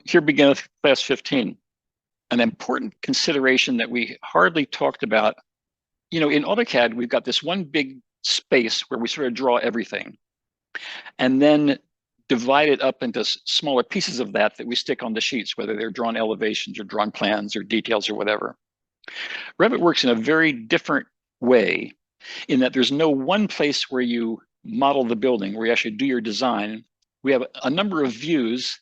here begins class 15. An important consideration that we hardly talked about. In AutoCAD, we've got this one big space where we sort of draw everything and then divide it up into smaller pieces of that we stick on the sheets, whether they're drawn elevations or drawn plans or details or whatever. Revit works in a very different way in that there's no one place where you model the building, where you actually do your design. We have a number of views,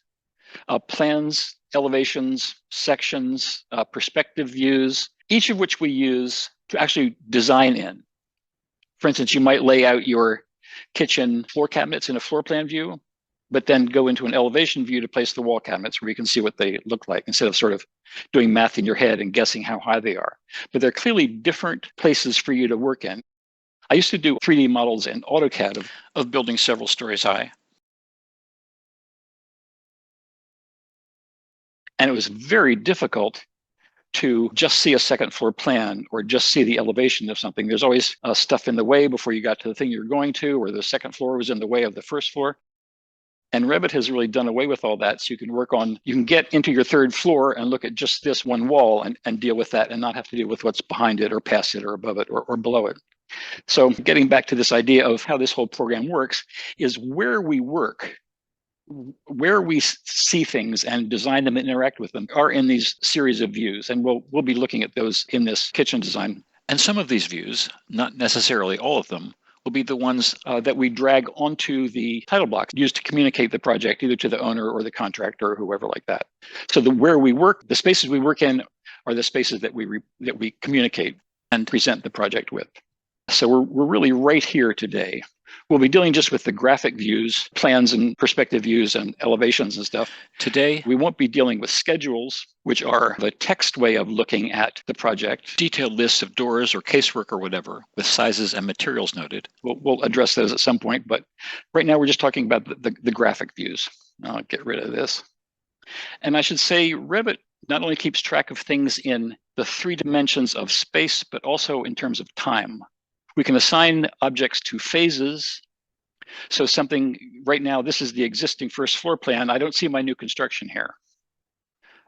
plans, elevations, sections, perspective views, each of which we use to actually design in. For instance, you might lay out your kitchen floor cabinets in a floor plan view, but then go into an elevation view to place the wall cabinets where you can see what they look like instead of sort of doing math in your head and guessing how high they are. But they're clearly different places for you to work in. I used to do 3D models in AutoCAD of buildings several stories high. And it was very difficult to just see a second floor plan or just see the elevation of something. There's always stuff in the way before you got to the thing you're going to, or the second floor was in the way of the first floor. And Revit has really done away with all that. So you can get into your third floor and look at just this one wall and deal with that and not have to deal with what's behind it or past it or above it or below it. So getting back to this idea of how this whole program works is where we work, where we see things and design them and interact with them are in these series of views. And we'll be looking at those in this kitchen design. And some of these views, not necessarily all of them, will be the ones that we drag onto the title blocks used to communicate the project either to the owner or the contractor or whoever like that. So where we work, the spaces we work in are the spaces that we communicate and present the project with. So we're really right here today. We'll be dealing just with the graphic views, plans and perspective views and elevations and stuff. Today, we won't be dealing with schedules, which are the text way of looking at the project. Detailed lists of doors or casework or whatever with sizes and materials noted. We'll address those at some point, but right now we're just talking about the graphic views. I'll get rid of this. And I should say Revit not only keeps track of things in the 3 dimensions of space, but also in terms of time. We can assign objects to phases. So something right now, this is the existing first floor plan. I don't see my new construction here.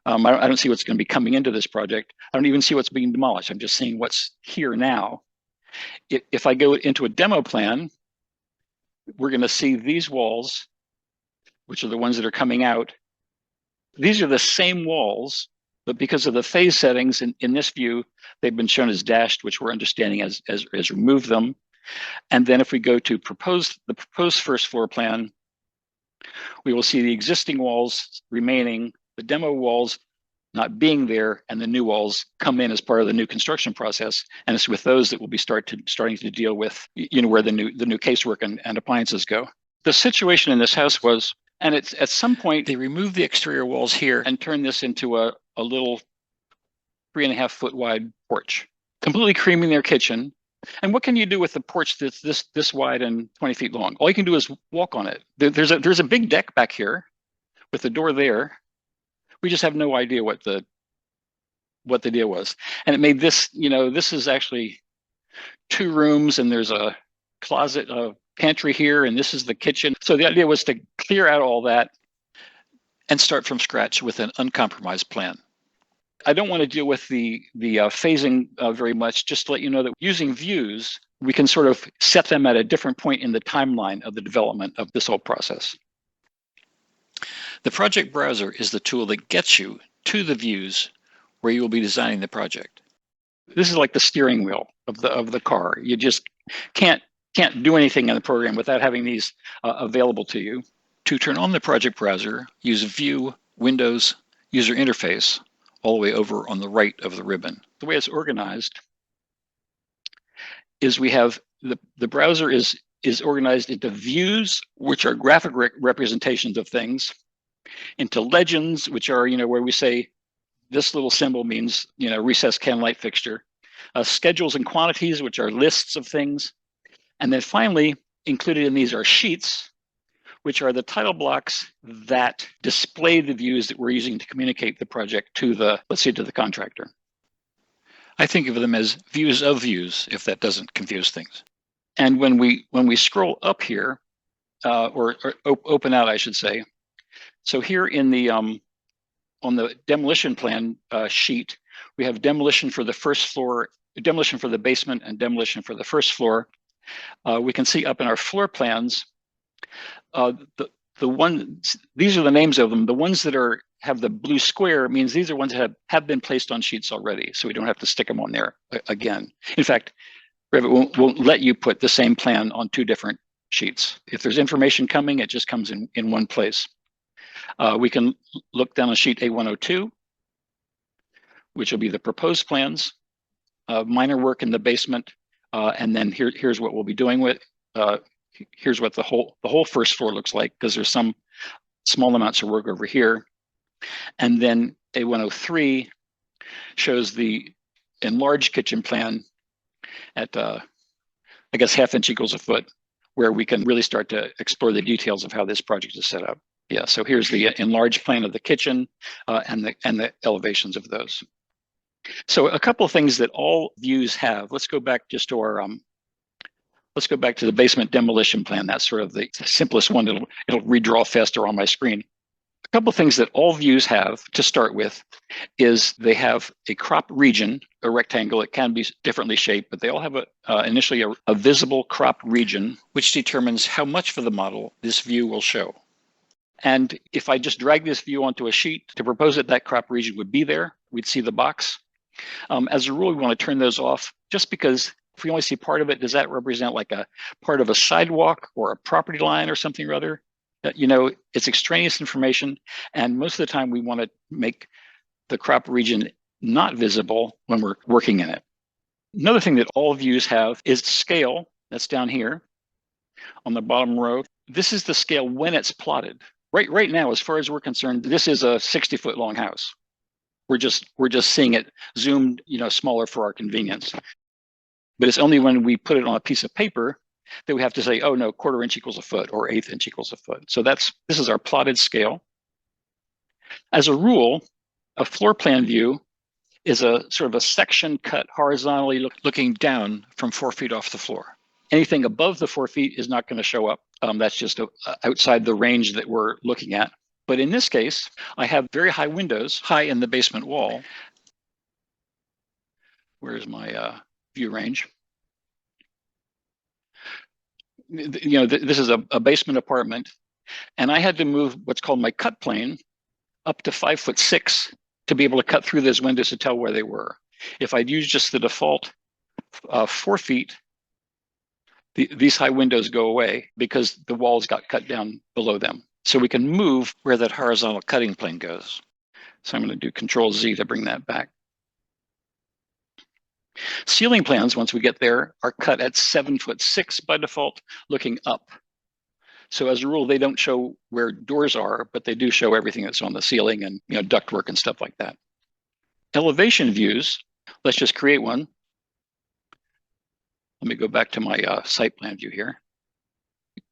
I don't see what's going to be coming into this project. I don't even see what's being demolished. I'm just seeing what's here now. If I go into a demo plan, we're going to see these walls, which are the ones that are coming out. These are the same walls, but because of the phase settings in this view, they've been shown as dashed, which we're understanding as remove them. And then if we go to the proposed first floor plan, we will see the existing walls remaining, the demo walls not being there, and the new walls come in as part of the new construction process. And it's with those that we'll be starting to deal with, where the new casework and appliances go. The situation in this house was, and it's at some point they removed the exterior walls here and turned this into a little 3.5 foot wide porch, completely creaming their kitchen. And what can you do with the porch that's this wide and 20 feet long? All you can do is walk on it. There's a big deck back here with the door there. We just have no idea what the deal was. And it made this, this is actually 2 rooms and there's a closet, a pantry here, and this is the kitchen. So the idea was to clear out all that and start from scratch with an uncompromised plan. I don't want to deal with the phasing very much, just to let you know that using views, we can sort of set them at a different point in the timeline of the development of this whole process. The project browser is the tool that gets you to the views where you will be designing the project. This is like the steering wheel of the car. You just can't do anything in the program without having these available to you. To turn on the project browser, use View, Windows, User Interface, all the way over on the right of the ribbon. The way it's organized is we have the browser is organized into views, which are graphic representations of things, into legends, which are, where we say this little symbol means, recessed can light fixture, schedules and quantities, which are lists of things. And then finally, included in these are sheets, which are the title blocks that display the views that we're using to communicate the project to the contractor. I think of them as views of views, if that doesn't confuse things. And when we scroll up here, or open out, I should say. So here in the on the demolition plan sheet, we have demolition for the first floor, demolition for the basement, and demolition for the first floor. We can see up in our floor plans, the ones, these are the names of them. The ones that have the blue square means these are ones that have been placed on sheets already, so we don't have to stick them on there again. In fact, Revit won't let you put the same plan on two different sheets. If there's information coming, it just comes in one place. We can look down on sheet A102, which will be the proposed plans, minor work in the basement, and then here's what we'll be doing with. Here's what the whole first floor looks like, because there's some small amounts of work over here. And then A103 shows the enlarged kitchen plan at, I guess, 1/2 inch equals a foot, where we can really start to explore the details of how this project is set up. Yeah, so here's the enlarged plan of the kitchen and the elevations of those. So a couple of things that all views have. Let's go back just to our let's go back to the basement demolition plan. That's sort of the simplest one. It'll redraw faster on my screen. A couple of things that all views have to start with is they have a crop region, a rectangle. It can be differently shaped, but they all have initially a visible crop region, which determines how much for the model this view will show. And if I just drag this view onto a sheet to propose that crop region would be there, we'd see the box. As a rule, we want to turn those off, just because if we only see part of it, does that represent like a part of a sidewalk or a property line or something or other? It's extraneous information, and most of the time we want to make the crop region not visible when we're working in it. Another thing that all views have is scale. That's down here on the bottom row. This is the scale when it's plotted. Right now, as far as we're concerned, this is a 60-foot long house. We're just seeing it zoomed, smaller for our convenience. But it's only when we put it on a piece of paper that we have to say, oh no, 1/4 inch equals a foot or 1/8 inch equals a foot. So this is our plotted scale. As a rule, a floor plan view is a sort of a section cut horizontally looking down from 4 feet off the floor. Anything above the 4 feet is not going to show up. That's just outside the range that we're looking at. But in this case, I have very high windows, high in the basement wall. Where's my view range? This is a basement apartment, and I had to move what's called my cut plane up to 5'6" to be able to cut through those windows to tell where they were. If I'd used just the default 4 feet, these high windows go away because the walls got cut down below them. So we can move where that horizontal cutting plane goes. So I'm going to do Control-Z to bring that back. Ceiling plans, once we get there, are cut at 7'6" by default, looking up. So as a rule, they don't show where doors are, but they do show everything that's on the ceiling and ductwork and stuff like that. Elevation views, let's just create one. Let me go back to my site plan view here.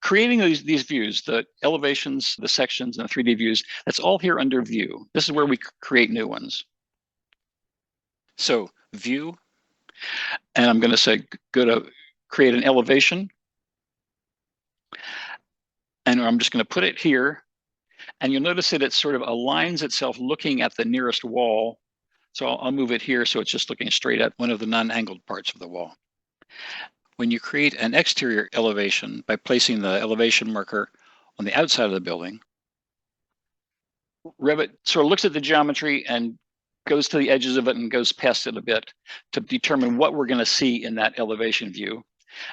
Creating these views, the elevations, the sections, and the 3D views, that's all here under view. This is where we create new ones. So view, and I'm going to say, go to create an elevation. And I'm just going to put it here. And you'll notice that it sort of aligns itself looking at the nearest wall. So I'll move it here so it's just looking straight at one of the non-angled parts of the wall. When you create an exterior elevation by placing the elevation marker on the outside of the building, Revit sort of looks at the geometry and goes to the edges of it and goes past it a bit to determine what we're going to see in that elevation view.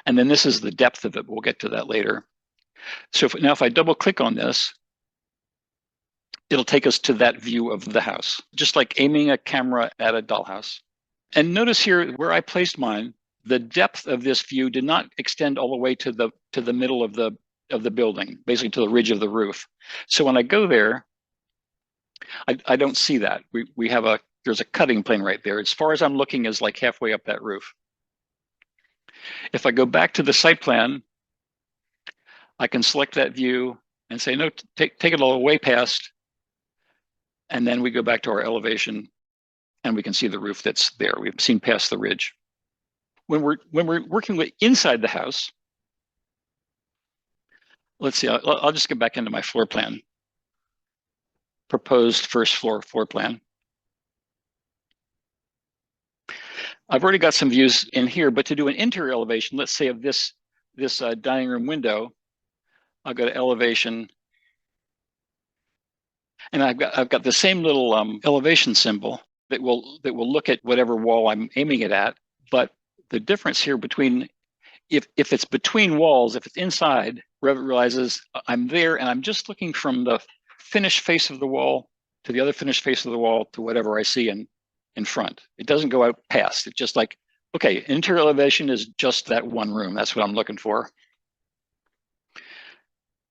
And then this is the depth of it. We'll get to that later. So now if I double click on this, it'll take us to that view of the house, just like aiming a camera at a dollhouse. And notice here where I placed mine, the depth of this view did not extend all the way to the middle of the building, basically to the ridge of the roof. So when I go there, I don't see that. There's a cutting plane right there. As far as I'm looking is like halfway up that roof. If I go back to the site plan, I can select that view and say, no, take it all the way past. And then we go back to our elevation and we can see the roof that's there. We've seen past the ridge. When we're working with inside the house, let's see, I'll just get back into my floor plan proposed first floor plan. I've already got some views in here, but to do an interior elevation, let's say of this dining room window, I'll go to elevation, and I've got the same little elevation symbol that will look at whatever wall I'm aiming it at. But the difference here between if it's between walls, if it's inside, Revit realizes I'm there and I'm just looking from the finished face of the wall to the other finished face of the wall to whatever I see in front. It doesn't go out past. It's just like, okay, interior elevation is just that one room. That's what I'm looking for.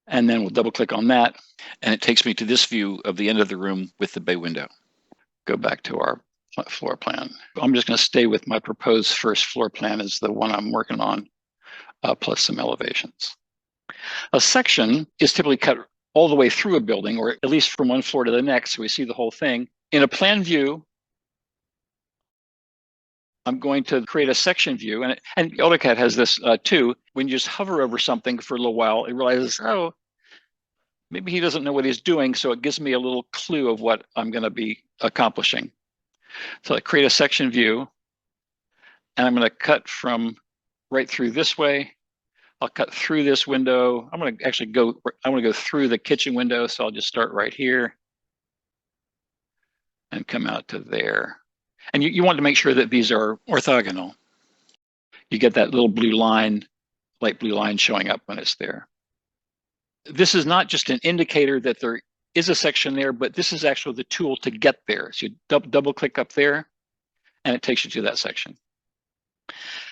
And then we'll double click on that. And it takes me to this view of the end of the room with the bay window. Go back to our floor plan. I'm just going to stay with my proposed first floor plan as the one I'm working on, plus some elevations. A section is typically cut all the way through a building, or at least from one floor to the next, so we see the whole thing. In a plan view, I'm going to create a section view, and AutoCAD has this too. When you just hover over something for a little while, it realizes, oh, maybe he doesn't know what he's doing, so it gives me a little clue of what I'm going to be accomplishing. So I create a section view, and I'm going to cut from right through this way. I'll cut through this window. I'm going to actually go through the kitchen window, so I'll just start right here and come out to there. And you want to make sure that these are orthogonal. You get that little blue line, light blue line showing up when it's there. This is not just an indicator that there is a section there, but this is actually the tool to get there. So you double click up there, and it takes you to that section.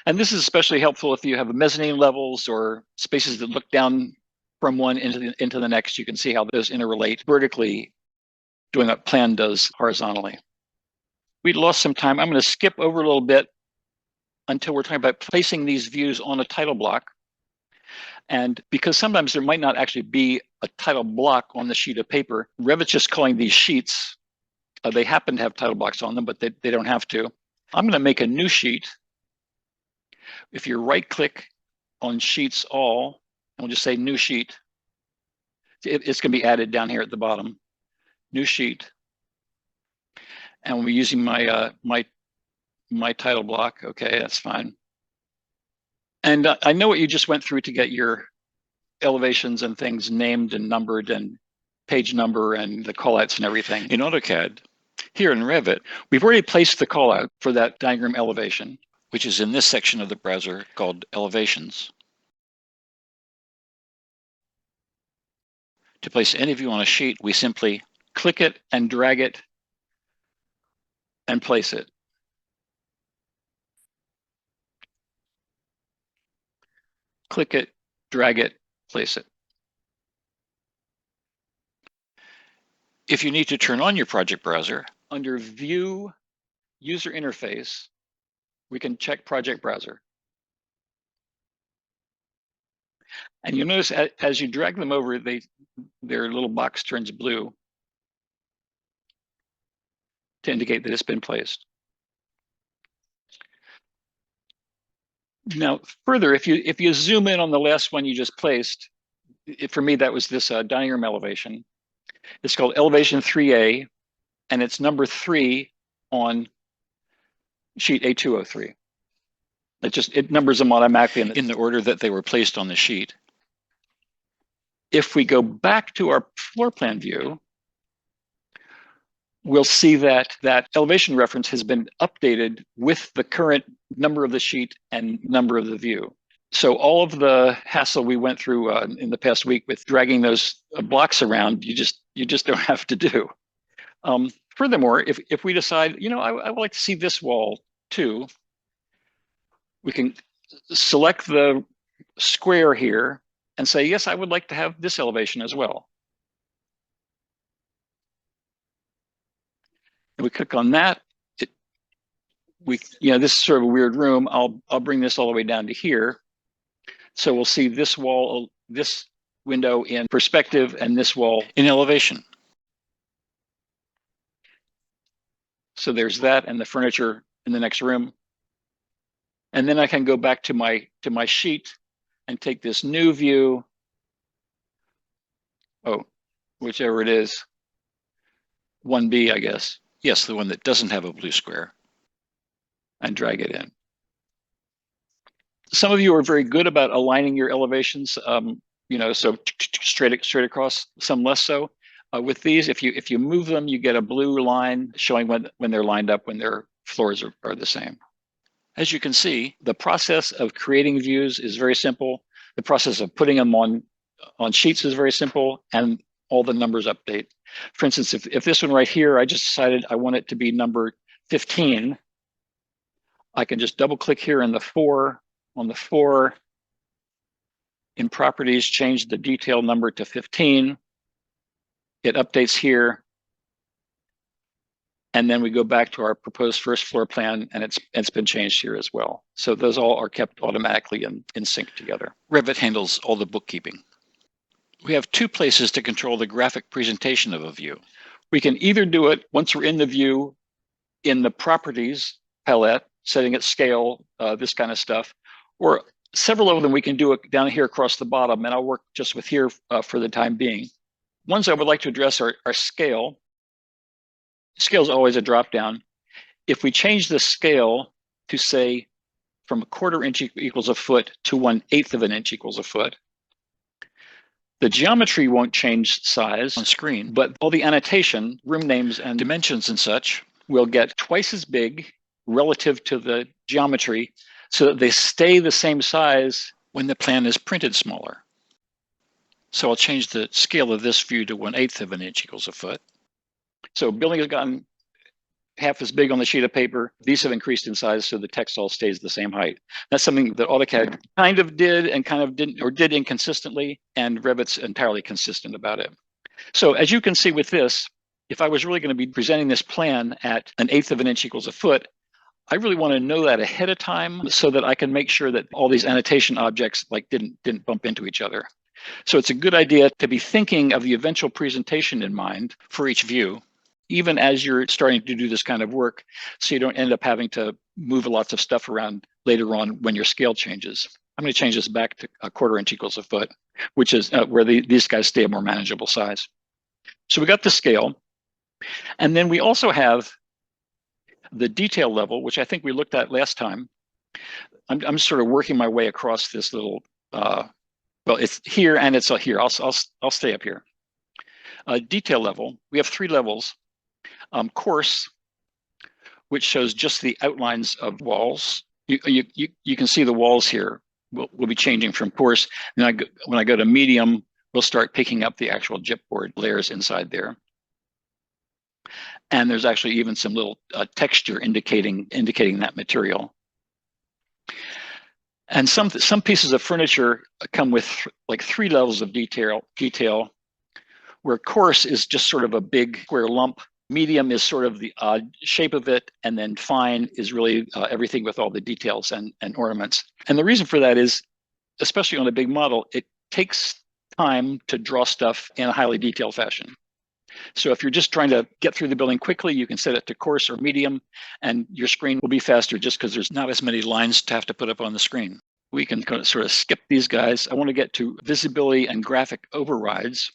And this is especially helpful if you have mezzanine levels or spaces that look down from one into the next. You can see how those interrelate vertically, doing what plan does horizontally. We lost some time. I'm going to skip over a little bit until we're talking about placing these views on a title block. And because sometimes there might not actually be a title block on the sheet of paper, Revit's just calling these sheets. They happen to have title blocks on them, but they don't have to. I'm going to make a new sheet. If you right click on sheets all, and we'll just say new sheet, it's going to be added down here at the bottom. New sheet. And we'll be using my my title block. Okay, that's fine. And I know what you just went through to get your elevations and things named and numbered and page number and the callouts and everything in AutoCAD. Here in Revit, we've already placed the callout for that dining room elevation, which is in this section of the browser called Elevations. To place any view on a sheet, we simply click it and drag it and place it. Click it, drag it, place it. If you need to turn on your project browser, under View, User Interface, we can check Project Browser. And you'll notice as you drag them over, their little box turns blue to indicate that it's been placed. Now, further, if you zoom in on the last one you just placed, for me, that was this dining room elevation. It's called Elevation 3A, and it's number 3 on sheet A203. It numbers them automatically in the order that they were placed on the sheet. If we go back to our floor plan view, we'll see that that elevation reference has been updated with the current number of the sheet and number of the view. So all of the hassle we went through in the past week with dragging those blocks around, you just don't have to do. Furthermore, if we decide, I would like to see this wall too, we can select the square here and say, yes, I would like to have this elevation as well. And we click on that. This is sort of a weird room. I'll bring this all the way down to here. So we'll see this wall, this window in perspective, and this wall in elevation. So there's that and the furniture in the next room. And then I can go back to my sheet and take this new view, whichever it is, 1B, I guess. Yes, the one that doesn't have a blue square. And drag it in. Some of you are very good about aligning your elevations, so straight across, some less so. With these, if you move them, you get a blue line showing when they're lined up, when their floors are the same. As you can see, the process of creating views is very simple. The process of putting them on sheets is very simple, and all the numbers update. For instance, if this one right here, I just decided I want it to be number 15, I can just double click here in the 4, on the 4, in properties, change the detail number to 15. It updates here. And then we go back to our proposed first floor plan, and it's been changed here as well. So those all are kept automatically in sync together. Revit handles all the bookkeeping. We have 2 places to control the graphic presentation of a view. We can either do it once we're in the view in the properties palette, setting its scale, this kind of stuff, or several of them we can do it down here across the bottom, and I'll work just with here for the time being. Ones I would like to address are scale. Scale is always a drop down. If we change the scale to, say, from 1/4 inch equals a foot to 1/8 of an inch equals a foot, the geometry won't change size on screen, but all the annotation, room names and dimensions and such will get twice as big relative to the geometry, so that they stay the same size when the plan is printed smaller. So I'll change the scale of this view to 1/8 of an inch equals a foot. So building has gotten half as big on the sheet of paper. These have increased in size, so the text all stays the same height. That's something that AutoCAD kind of did and kind of didn't, or did inconsistently, and Revit's entirely consistent about it. So as you can see with this, if I was really going to be presenting this plan at 1/8 of an inch equals a foot, I really want to know that ahead of time so that I can make sure that all these annotation objects didn't bump into each other. So it's a good idea to be thinking of the eventual presentation in mind for each view, even as you're starting to do this kind of work, so you don't end up having to move lots of stuff around later on when your scale changes. I'm going to change this back to 1/4 inch equals a foot, which is where these guys stay a more manageable size. So we got the scale. And then we also have the detail level, which I think we looked at last time. I'm sort of working my way across this little, well, it's here and it's here. I'll stay up here. Detail level, we have 3 levels. Coarse, which shows just the outlines of walls. You can see the walls here will be changing from coarse. And when I go to medium, we'll start picking up the actual gypboard layers inside there. And there's actually even some little texture indicating that material. And some pieces of furniture come with like 3 levels of detail, where coarse is just sort of a big square lump. Medium is sort of the odd shape of it, and then fine is really everything with all the details and ornaments. And the reason for that is, especially on a big model, it takes time to draw stuff in a highly detailed fashion. So if you're just trying to get through the building quickly, you can set it to coarse or medium, and your screen will be faster just because there's not as many lines to have to put up on the screen. We can kind of sort of skip these guys. I want to get to visibility and graphic overrides.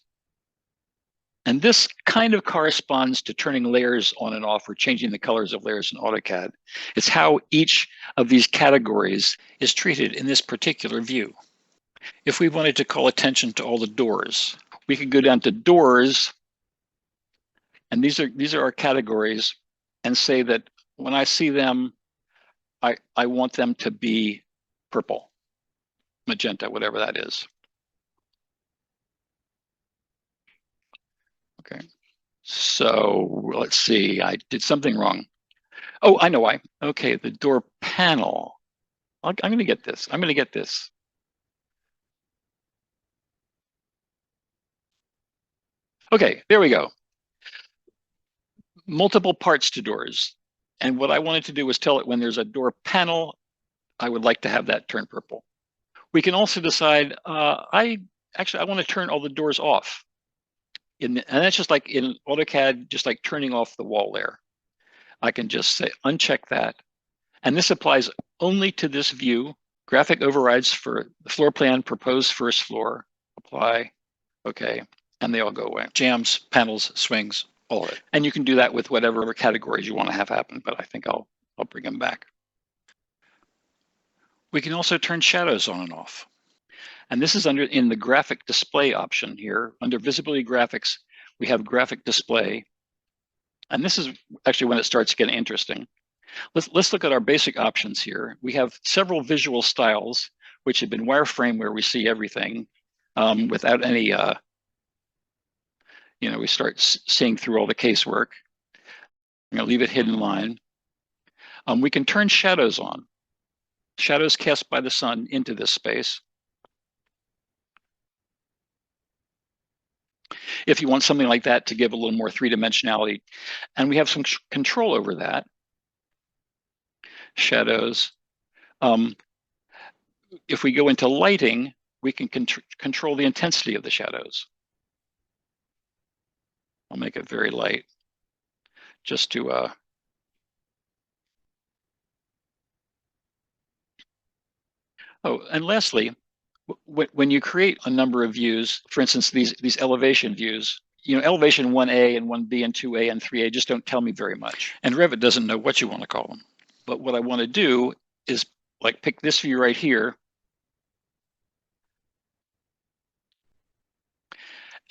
And this kind of corresponds to turning layers on and off or changing the colors of layers in AutoCAD. It's how each of these categories is treated in this particular view. If we wanted to call attention to all the doors, we could go down to doors, and these are our categories, and say that when I see them, I want them to be purple, magenta, whatever that is. Okay, so let's see, I did something wrong. Oh, I know why. Okay, the door panel. I'm going to get this. I'm going to get this. Okay, there we go. Multiple parts to doors. And what I wanted to do was tell it when there's a door panel, I would like to have that turn purple. We can also decide, I want to turn all the doors off. And that's just like in AutoCAD, just like turning off the wall layer. I can just say uncheck that. And this applies only to this view. Graphic overrides for the floor plan, proposed first floor, apply, okay, and they all go away. Jams, panels, swings. all of it. And you can do that with whatever categories you want to have happen, but I think I'll bring them back. We can also turn shadows on and off. And this is in the graphic display option here. Under visibility graphics, we have graphic display. And this is actually when it starts getting interesting. Let's look at our basic options here. We have several visual styles, which have been wireframe where we see everything without any, we start seeing through all the casework. I'm gonna leave it hidden line. We can turn shadows on. Shadows cast by the sun into this space. If you want something like that to give a little more three-dimensionality, and we have some control over that. Shadows. If we go into lighting, we can control the intensity of the shadows. I'll make it very light, just to Oh, and lastly, when you create a number of views, for instance, these elevation views, elevation 1A and 1B and 2A and 3A just don't tell me very much. And Revit doesn't know what you want to call them. But what I want to do is like pick this view right here.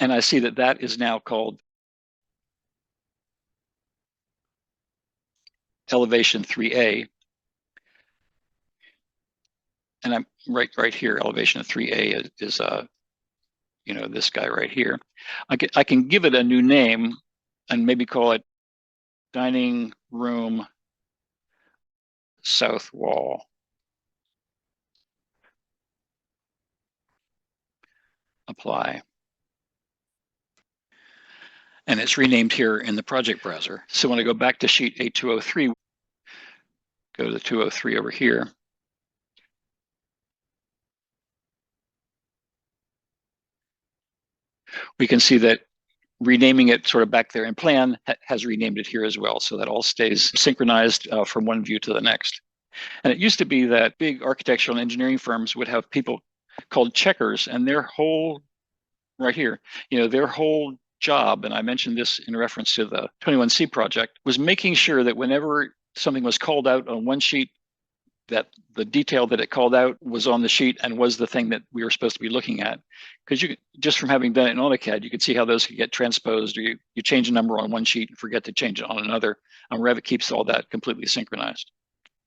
And I see that that is now called elevation 3A. And I'm right here, elevation 3A is this guy right here. I can give it a new name and maybe call it dining room south wall. Apply. And it's renamed here in the project browser. So when I go back to sheet A203, go to the 203 over here. We can see that renaming it sort of back there in plan has renamed it here as well. So that all stays synchronized from one view to the next. And it used to be that big architectural and engineering firms would have people called checkers, and their whole, right here, their whole job, and I mentioned this in reference to the 21C project, was making sure that whenever something was called out on one sheet, that the detail that it called out was on the sheet and was the thing that we were supposed to be looking at. Because you just from having done it in AutoCAD, you could see how those could get transposed, or you change a number on one sheet and forget to change it on another. Revit keeps all that completely synchronized.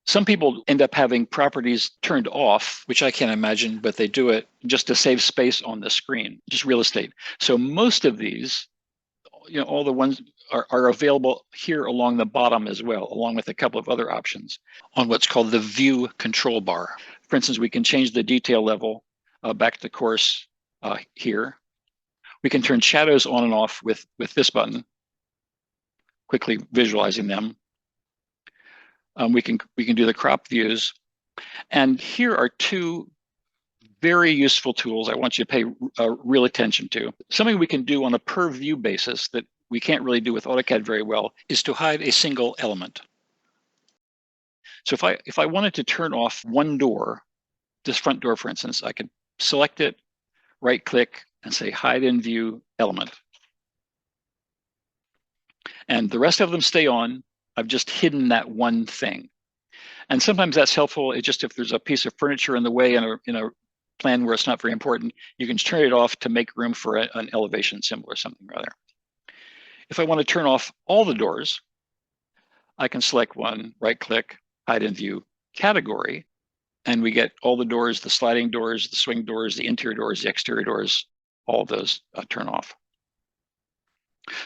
Some people end up having properties turned off, which I can't imagine, but they do it just to save space on the screen, just real estate. So most of these, all the ones are available here along the bottom as well, along with a couple of other options on what's called the view control bar. For instance, we can change the detail level back to coarse here. We can turn shadows on and off with this button, quickly visualizing them. We can do the crop views. And here are two very useful tools I want you to pay real attention to. Something we can do on a per view basis that we can't really do with AutoCAD very well is to hide a single element. So if I wanted to turn off one door, this front door, for instance, I could select it, right click, and say hide in view element. And the rest of them stay on. I've just hidden that one thing. And sometimes that's helpful. It's just if there's a piece of furniture in the way in a plan where it's not very important, you can turn it off to make room for an elevation symbol or something rather. If I want to turn off all the doors, I can select one, right click, hide in view category, and we get all the doors, the sliding doors, the swing doors, the interior doors, the exterior doors, all of those turn off.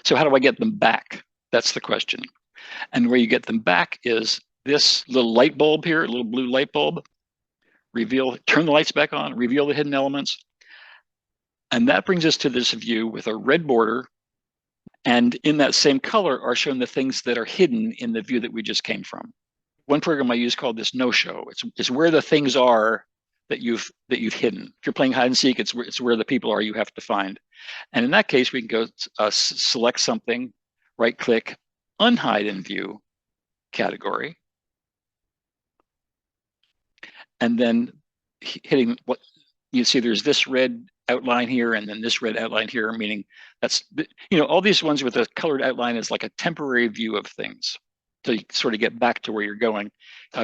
So how do I get them back? That's the question. And where you get them back is this little light bulb here, a little blue light bulb. Turn the lights back on, reveal the hidden elements. And that brings us to this view with a red border. And in that same color are shown the things that are hidden in the view that we just came from. One program I use called this no-show. It's where the things are that you've hidden. If you're playing hide and seek, it's where the people are you have to find. And in that case, we can go select something, right click, unhide in view category. And then hitting what you see, there's this red outline here and then this red outline here, meaning that's, you know, all these ones with a colored outline is like a temporary view of things to sort of get back to where you're going.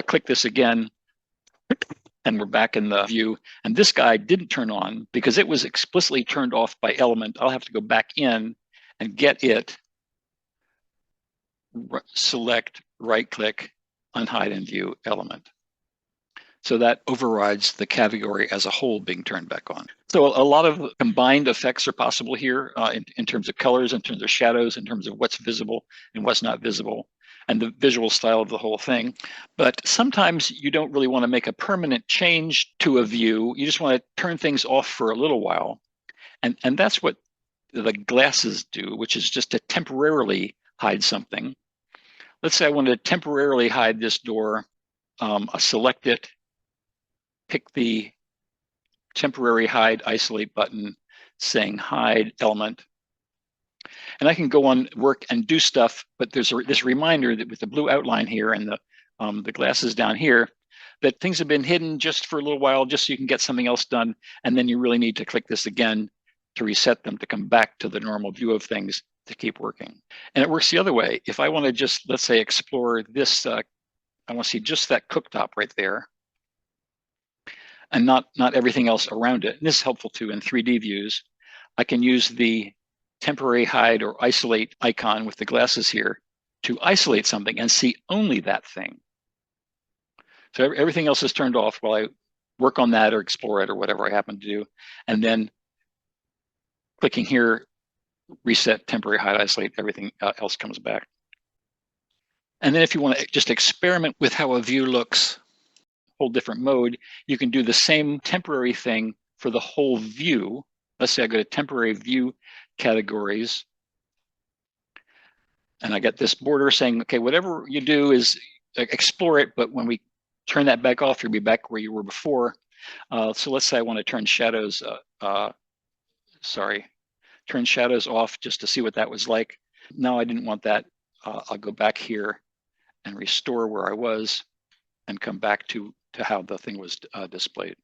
Click this again, and we're back in the view. And this guy didn't turn on because it was explicitly turned off by element. I'll have to go back in and get it, select, right click, unhide and view element. So that overrides the category as a whole being turned back on. So a lot of combined effects are possible here in terms of colors, in terms of shadows, in terms of what's visible and what's not visible, and the visual style of the whole thing. But sometimes you don't really want to make a permanent change to a view. You just want to turn things off for a little while. And that's what the glasses do, which is just to temporarily hide something. Let's say I want to temporarily hide this door. I'll select it, pick the temporary hide isolate button saying hide element. And I can go on work and do stuff, but there's this reminder that with the blue outline here and the glasses down here, that things have been hidden just for a little while, just so you can get something else done. And then you really need to click this again to reset them to come back to the normal view of things to keep working. And it works the other way. If I want to just, let's say, explore this, I want to see just that cooktop right there and not everything else around it. And this is helpful too in 3D views. I can use the temporary hide or isolate icon with the glasses here to isolate something and see only that thing. So everything else is turned off while I work on that or explore it or whatever I happen to do. And then clicking here, reset, temporary hide, isolate, everything else comes back. And then if you want to just experiment with how a view looks, whole different mode, you can do the same temporary thing for the whole view. Let's say I go to temporary view categories, and I get this border saying, okay, whatever you do is explore it, but when we turn that back off, you'll be back where you were before. So let's say I want to turn shadows, turn shadows off just to see what that was like. No, I didn't want that. I'll go back here and restore where I was and come back to how the thing was displayed.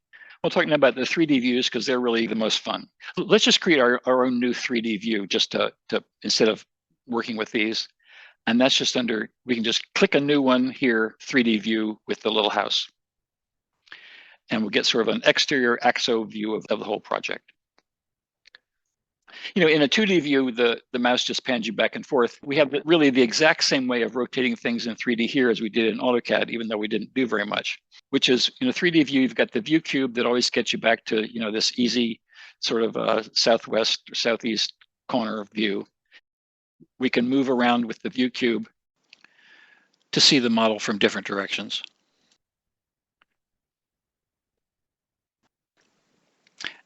We're talking about the 3D views because they're really the most fun. Let's just create our own new 3D view just to instead of working with these. And that's just under, we can just click a new one here, 3D view with the little house. And we'll get sort of an exterior axo view of the whole project. You know, in a 2D view, the mouse just pans you back and forth. We have really the exact same way of rotating things in 3D here as we did in AutoCAD, even though we didn't do very much, which is, in a 3D view, you've got the view cube that always gets you back to, you know, this easy sort of southwest or southeast corner view. We can move around with the view cube to see the model from different directions.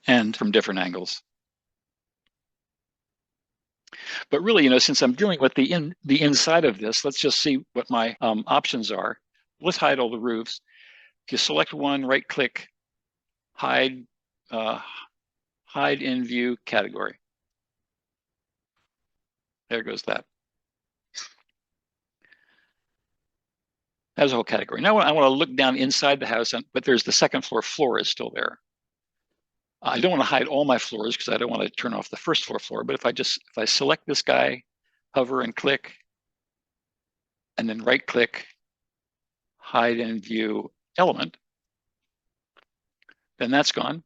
And from different angles. But really, you know, since I'm dealing with the inside of this, let's just see what my options are. Let's hide all the roofs. If you select one, right click, hide in view category. There goes that. That's a whole category. Now I want to look down inside the house, but there's the second floor is still there. I don't want to hide all my floors because I don't want to turn off the first floor, but if I select this guy, hover and click, and then right click, hide in view element, then that's gone.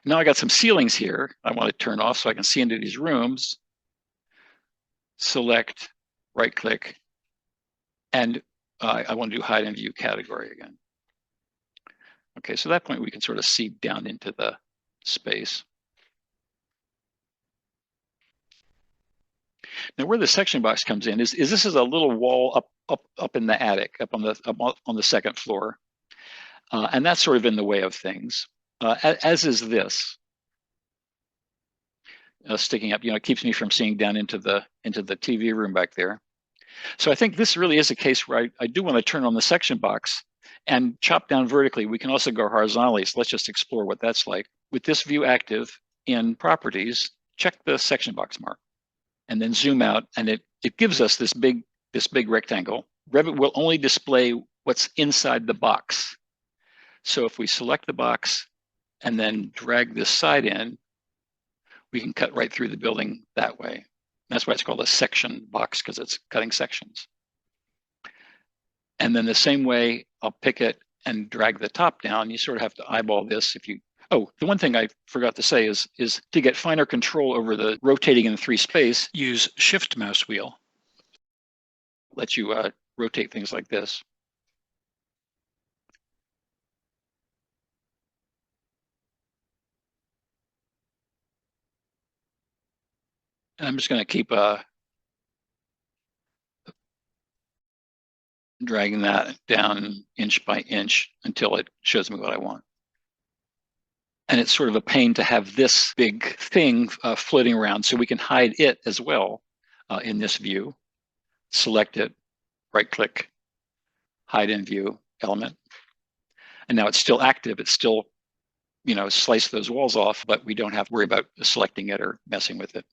Now I got some ceilings here I want to turn off so I can see into these rooms. Select, right click, and I want to do hide in view category again. Okay, so at that point we can sort of see down into the space. Now where the section box comes in is this is a little wall up in the attic, up on the second floor. And that's sort of in the way of things, as is this. Sticking up, you know, it keeps me from seeing down into the TV room back there. So I think this really is a case where I do want to turn on the section box and chop down vertically. We can also go horizontally. So let's just explore what that's like. With this view active in properties, check the section box mark and then zoom out, and it gives us this big rectangle. Revit will only display what's inside the box. So if we select the box and then drag this side in, we can cut right through the building that way. That's why it's called a section box, because it's cutting sections. And then the same way, I'll pick it and drag the top down. You sort of have to eyeball this if you, oh, the one thing I forgot to say is to get finer control over the rotating in 3 space, use Shift mouse wheel. Let you rotate things like this. And I'm just going to keep dragging that down inch by inch until it shows me what I want. And it's sort of a pain to have this big thing floating around, so we can hide it as well in this view. Select it, right click, hide in view element. And now it's still active. It's still, slice those walls off, but we don't have to worry about selecting it or messing with it.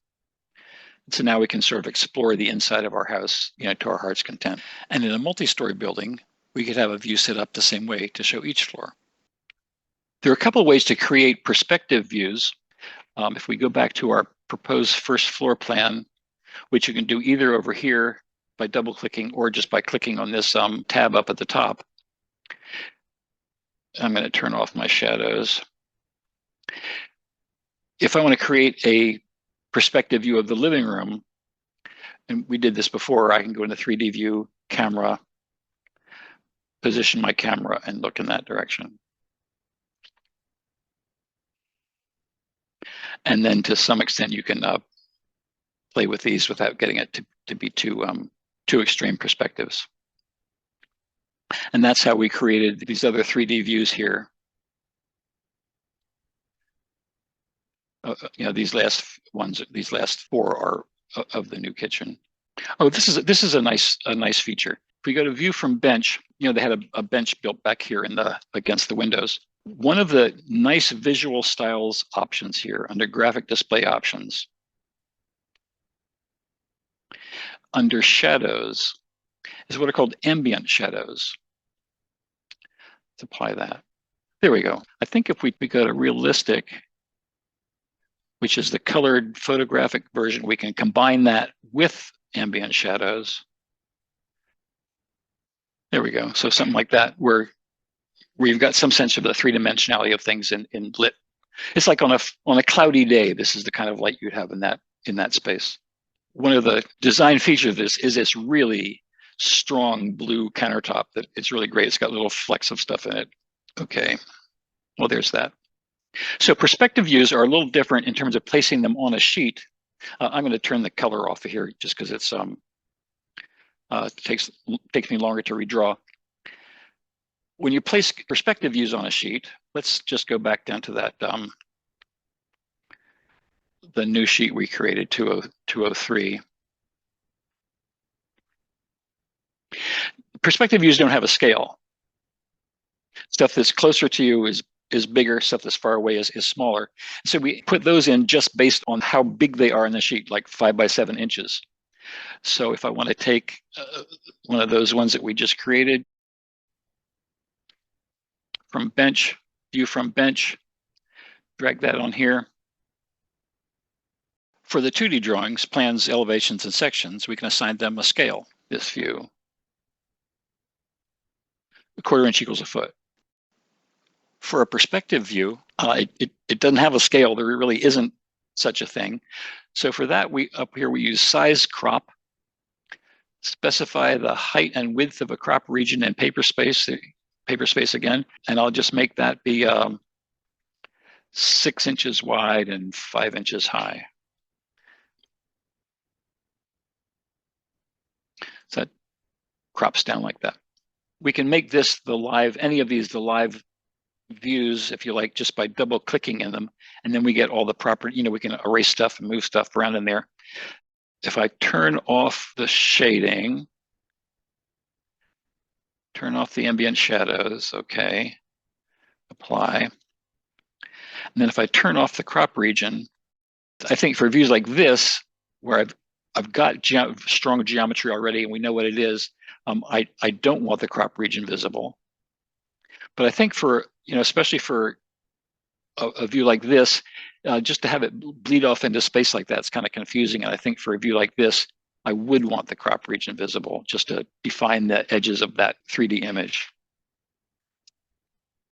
So now we can sort of explore the inside of our house, to our heart's content. And in a multi-story building, we could have a view set up the same way to show each floor. There are a couple of ways to create perspective views. If we go back to our proposed first floor plan, which you can do either over here by double clicking or just by clicking on this tab up at the top. I'm going to turn off my shadows. If I want to create a perspective view of the living room, and we did this before, I can go into 3D view, camera, position my camera, and look in that direction. And then to some extent, you can play with these without getting it to be too extreme perspectives. And that's how we created these other 3D views here. These last ones, these last 4 are of the new kitchen. Oh, this is a nice feature. If we go to view from bench, they had a bench built back here against the windows. One of the nice visual styles options here under graphic display options, under shadows, is what are called ambient shadows. Let's apply that. There we go. I think if we go to realistic, which is the colored photographic version, we can combine that with ambient shadows. There we go. So something like that, where you've got some sense of the 3-dimensionality of things in lit. It's like on a cloudy day, this is the kind of light you'd have in that space. One of the design features of this is this really strong blue countertop that it's really great. It's got little flecks of stuff in it. Okay, well, there's that. So perspective views are a little different in terms of placing them on a sheet. I'm going to turn the color off of here just because it's takes me longer to redraw. When you place perspective views on a sheet, let's just go back down to that the new sheet we created, 203. Perspective views don't have a scale. Stuff that's closer to you is bigger, stuff that's far away is smaller. So we put those in just based on how big they are in the sheet, like 5 by 7 inches. So if I want to take one of those ones that we just created, from bench, view from bench, drag that on here. For the 2D drawings, plans, elevations, and sections, we can assign them a scale. This view, 1/4 inch equals a foot. For a perspective view, it doesn't have a scale. There really isn't such a thing. So for that, up here we use size crop, specify the height and width of a crop region in paper space again, and I'll just make that be 6 inches wide and 5 inches high. So that crops down like that. We can make this any of these the live views, if you like, just by double clicking in them. And then we get all the proper, we can erase stuff and move stuff around in there. If I turn off the shading, turn off the ambient shadows, okay, apply. And then if I turn off the crop region, I think for views like this, where I've got strong geometry already and we know what it is, I don't want the crop region visible. But I think for, especially for a view like this, just to have it bleed off into space like that is kind of confusing. And I think for a view like this, I would want the crop region visible just to define the edges of that 3D image.